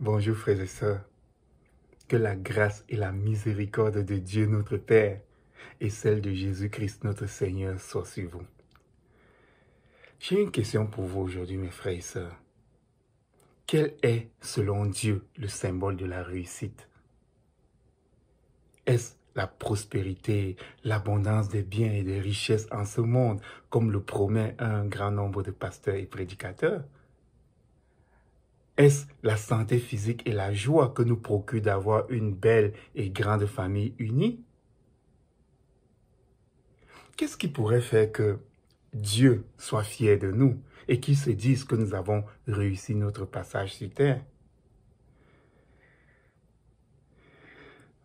Bonjour frères et sœurs, que la grâce et la miséricorde de Dieu notre Père et celle de Jésus-Christ notre Seigneur soient sur vous. J'ai une question pour vous aujourd'hui mes frères et sœurs. Quel est, selon Dieu, le symbole de la réussite? Est-ce la prospérité, l'abondance des biens et des richesses en ce monde, comme le promet un grand nombre de pasteurs et prédicateurs? Est-ce la santé physique et la joie que nous procure d'avoir une belle et grande famille unie? Qu'est-ce qui pourrait faire que Dieu soit fier de nous et qu'il se dise que nous avons réussi notre passage sur terre?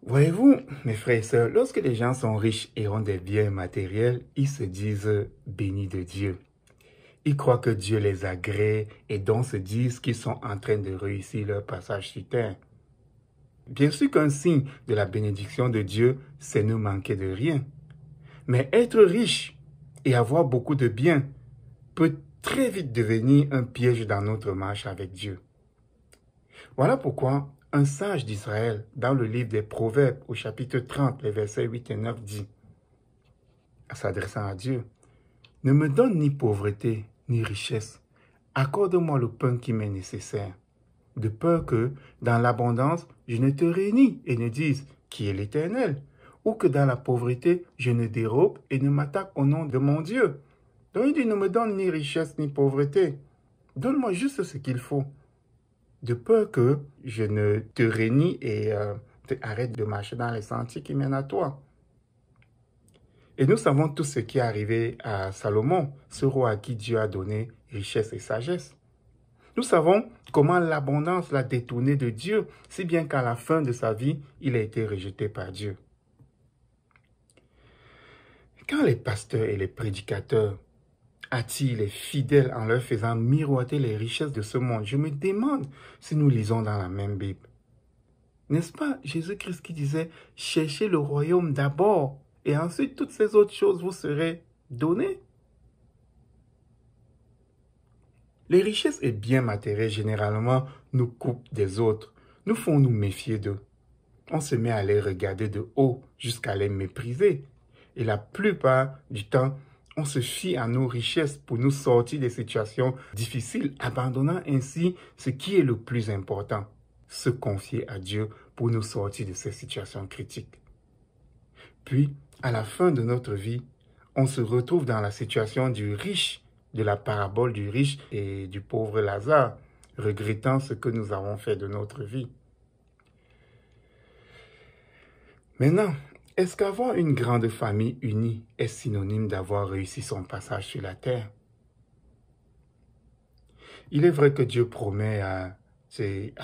Voyez-vous, mes frères et sœurs, lorsque les gens sont riches et ont des biens matériels, ils se disent bénis de Dieu. Ils croient que Dieu les agrée et donc se disent qu'ils sont en train de réussir leur passage sur terre. Bien sûr qu'un signe de la bénédiction de Dieu, c'est ne manquer de rien. Mais être riche et avoir beaucoup de biens peut très vite devenir un piège dans notre marche avec Dieu. Voilà pourquoi un sage d'Israël, dans le livre des Proverbes, au chapitre 30, les versets 8 et 9, dit, en s'adressant à Dieu, « Ne me donne ni pauvreté, ni richesse. Accorde-moi le pain qui m'est nécessaire, de peur que, dans l'abondance, je ne te réunis et ne dise, qui est l'Éternel, ou que dans la pauvreté, je ne dérobe et ne m'attaque au nom de mon Dieu. » Donc il dit, ne me donne ni richesse ni pauvreté. Donne-moi juste ce qu'il faut, de peur que je ne te réunis et arrête de marcher dans les sentiers qui mènent à toi. Et nous savons tout ce qui est arrivé à Salomon, ce roi à qui Dieu a donné richesse et sagesse. Nous savons comment l'abondance l'a détourné de Dieu, si bien qu'à la fin de sa vie, il a été rejeté par Dieu. Quand les pasteurs et les prédicateurs attirent les fidèles en leur faisant miroiter les richesses de ce monde, je me demande si nous lisons dans la même Bible. N'est-ce pas Jésus-Christ qui disait « Cherchez le royaume d'abord et ensuite toutes ces autres choses vous seraient données ». Les richesses et biens matériels généralement nous coupent des autres, nous font nous méfier d'eux. On se met à les regarder de haut jusqu'à les mépriser. Et la plupart du temps, on se fie à nos richesses pour nous sortir des situations difficiles, abandonnant ainsi ce qui est le plus important, se confier à Dieu pour nous sortir de ces situations critiques. Puis, à la fin de notre vie, on se retrouve dans la situation du riche, de la parabole du riche et du pauvre Lazare, regrettant ce que nous avons fait de notre vie. Maintenant, est-ce qu'avoir une grande famille unie est synonyme d'avoir réussi son passage sur la terre? Il est vrai que Dieu promet à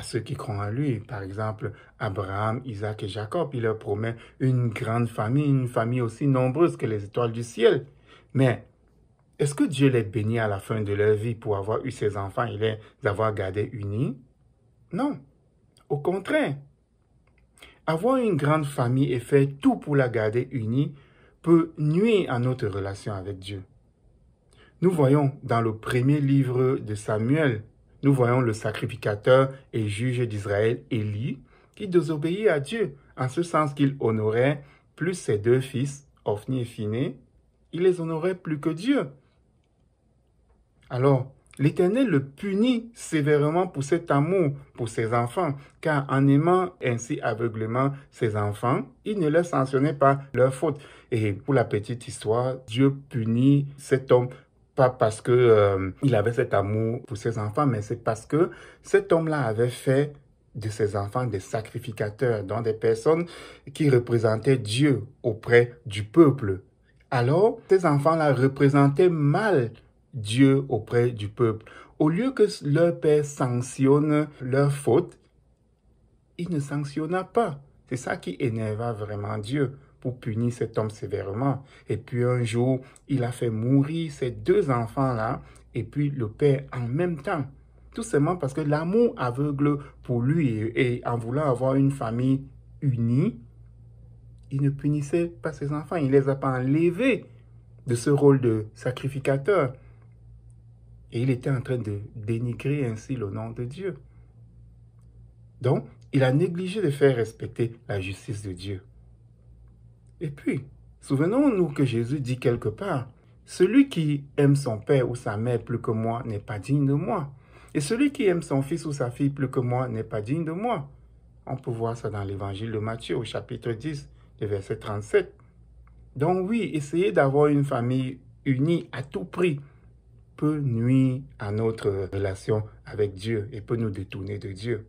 ceux qui croient en lui, par exemple Abraham, Isaac et Jacob, il leur promet une grande famille, une famille aussi nombreuse que les étoiles du ciel. Mais est-ce que Dieu les bénit à la fin de leur vie pour avoir eu ses enfants et les avoir gardés unis? Non, au contraire. Avoir une grande famille et faire tout pour la garder unie peut nuire à notre relation avec Dieu. Nous voyons dans le premier livre de Samuel, nous voyons le sacrificateur et juge d'Israël, Élie, qui désobéit à Dieu, en ce sens qu'il honorait plus ses deux fils, Ophni et Phiné, il les honorait plus que Dieu. Alors, l'Éternel le punit sévèrement pour cet amour pour ses enfants, car en aimant ainsi aveuglément ses enfants, il ne leur sanctionnait pas leur faute. Et pour la petite histoire, Dieu punit cet homme pas parce que il avait cet amour pour ses enfants, mais c'est parce que cet homme-là avait fait de ses enfants des sacrificateurs, donc des personnes qui représentaient Dieu auprès du peuple. Alors, ces enfants-là représentaient mal Dieu auprès du peuple. Au lieu que leur père sanctionne leur faute, il ne sanctionna pas. C'est ça qui énerva vraiment Dieu pour punir cet homme sévèrement. Et puis un jour, il a fait mourir ces deux enfants-là et puis le père en même temps. Tout simplement parce que l'amour aveugle pour lui et en voulant avoir une famille unie, il ne punissait pas ses enfants, il ne les a pas enlevés de ce rôle de sacrificateur. Et il était en train de dénigrer ainsi le nom de Dieu. Donc, il a négligé de faire respecter la justice de Dieu. Et puis, souvenons-nous que Jésus dit quelque part, « Celui qui aime son père ou sa mère plus que moi n'est pas digne de moi. Et celui qui aime son fils ou sa fille plus que moi n'est pas digne de moi. » On peut voir ça dans l'évangile de Matthieu au chapitre 10, le verset 37. Donc oui, essayer d'avoir une famille unie à tout prix peut nuire à notre relation avec Dieu et peut nous détourner de Dieu.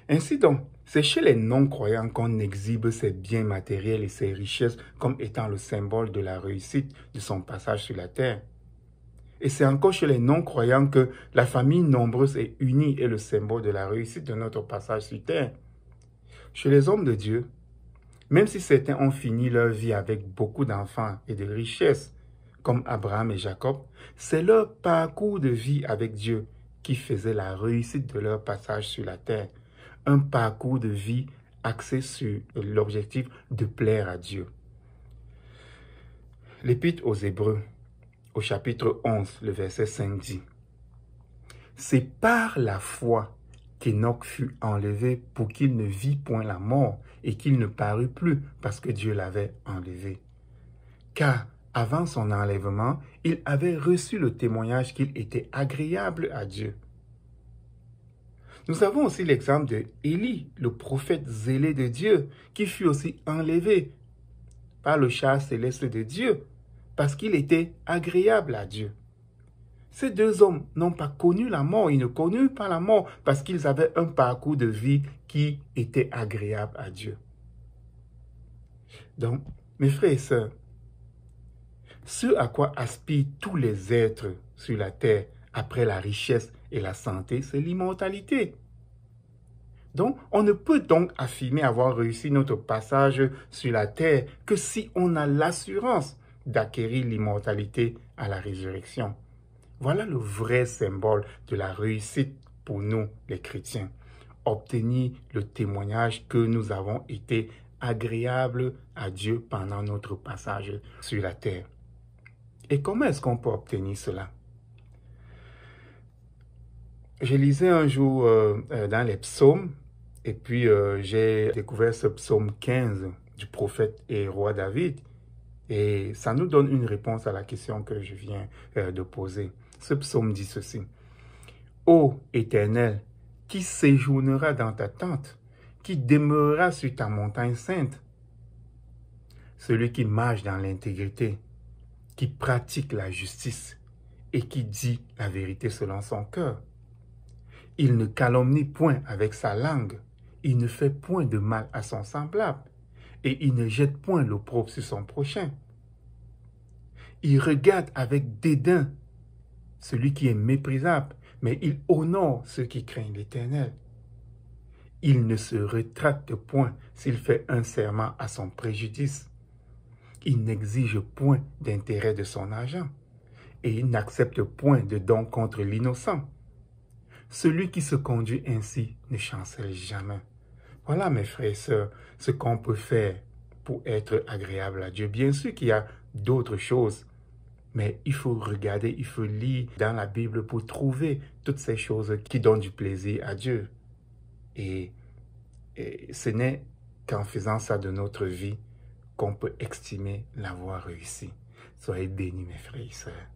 Ainsi donc, c'est chez les non-croyants qu'on exhibe ses biens matériels et ses richesses comme étant le symbole de la réussite de son passage sur la terre. Et c'est encore chez les non-croyants que la famille nombreuse et unie est le symbole de la réussite de notre passage sur terre. Chez les hommes de Dieu, même si certains ont fini leur vie avec beaucoup d'enfants et de richesses, comme Abraham et Jacob, c'est leur parcours de vie avec Dieu qui faisait la réussite de leur passage sur la terre. Un parcours de vie axé sur l'objectif de plaire à Dieu. L'Épître aux Hébreux, au chapitre 11, le verset 5 dit, « C'est par la foi qu'Enoch fut enlevé pour qu'il ne vit point la mort et qu'il ne parut plus parce que Dieu l'avait enlevé. Car avant son enlèvement, il avait reçu le témoignage qu'il était agréable à Dieu. » Nous avons aussi l'exemple de Élie, le prophète zélé de Dieu, qui fut aussi enlevé par le char céleste de Dieu, parce qu'il était agréable à Dieu. Ces deux hommes n'ont pas connu la mort, ils ne connurent pas la mort, parce qu'ils avaient un parcours de vie qui était agréable à Dieu. Donc, mes frères et sœurs, ce à quoi aspirent tous les êtres sur la terre après la richesse et la santé, c'est l'immortalité. Donc, on ne peut donc affirmer avoir réussi notre passage sur la terre que si on a l'assurance d'acquérir l'immortalité à la résurrection. Voilà le vrai symbole de la réussite pour nous, les chrétiens. Obtenir le témoignage que nous avons été agréables à Dieu pendant notre passage sur la terre. Et comment est-ce qu'on peut obtenir cela? Je lisais un jour dans les psaumes, et puis j'ai découvert ce psaume 15 du prophète et roi David, et ça nous donne une réponse à la question que je viens de poser. Ce psaume dit ceci, « Ô Éternel, qui séjournera dans ta tente, qui demeurera sur ta montagne sainte? Celui qui marche dans l'intégrité, qui pratique la justice et qui dit la vérité selon son cœur. Il ne calomnie point avec sa langue, il ne fait point de mal à son semblable, et il ne jette point l'opprobre sur son prochain. Il regarde avec dédain celui qui est méprisable, mais il honore ceux qui craignent l'Éternel. Il ne se rétracte point s'il fait un serment à son préjudice. Il n'exige point d'intérêt de son argent, et il n'accepte point de don contre l'innocent. Celui qui se conduit ainsi ne chancelle jamais. » Voilà, mes frères et sœurs, ce qu'on peut faire pour être agréable à Dieu. Bien sûr qu'il y a d'autres choses, mais il faut regarder, il faut lire dans la Bible pour trouver toutes ces choses qui donnent du plaisir à Dieu. Et ce n'est qu'en faisant ça de notre vie qu'on peut estimer l'avoir réussi. Soyez bénis, mes frères et sœurs.